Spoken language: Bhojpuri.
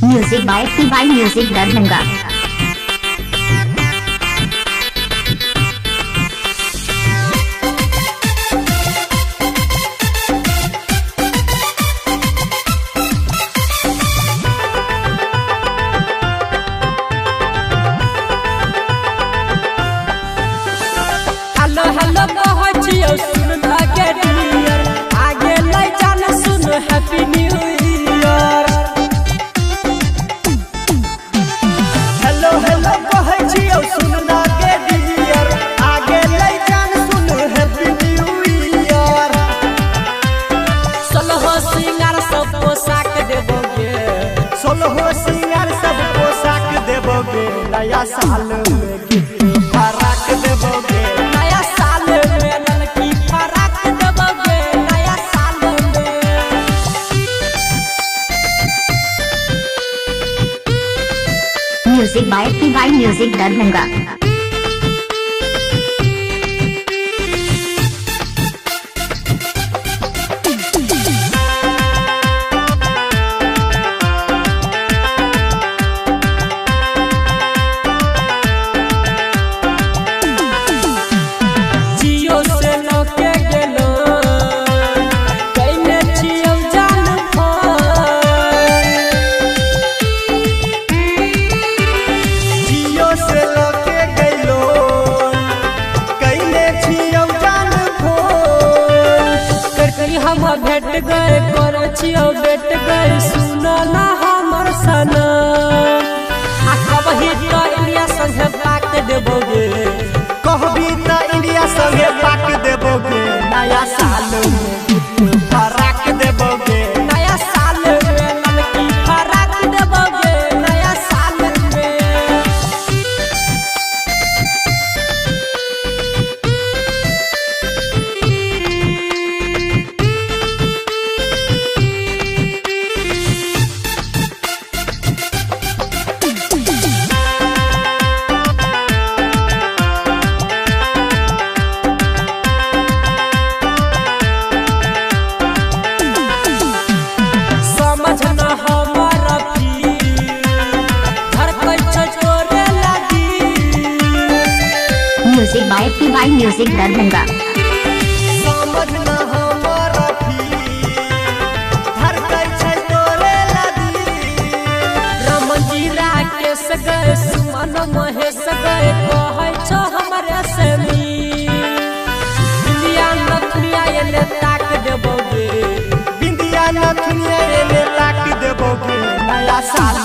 Music by TY music Darbhanga. Hello hello कहै सुन भाग्य डियर आगे लै जान सुन happy new year. Hello hello कहै सुन भाग्य डियर आगे लै जान सुन हैप्पी न्यू ईयर। सोलहो सिंगार सब पोशाक देबोगे, सोलहो सिंगार सब पोशाक देबोगे, नया साल में गिफ्ट फराक देबोगे, music by TY music Darbhanga. जियो से लोके गेलो कइने छियौ जान फोन, जियो से लोके गेलो कइने छियौ जान फोन। करकरी हम भेट गए कर छियौ भेट गए सुनो ना हमर सनम। आ कबही तो इंडिया संगे पाक देबोगे, कहबी त इंडिया संगे पाक देबोगे, नया साल में फराक देबोगे, नया साल में लड़की फराक देबोगे, नया साल में। Music by TY music Darbhanga. समझना हमारा फील धड़कै छै तोरे लदी। रमजी राकेश गए सुमन महेश गए कहै छौ हमरे से बिंदिया नथुनिया एने ताक देबोगे, बिंदिया नथुनिया एने ताक देबोगे, नया साल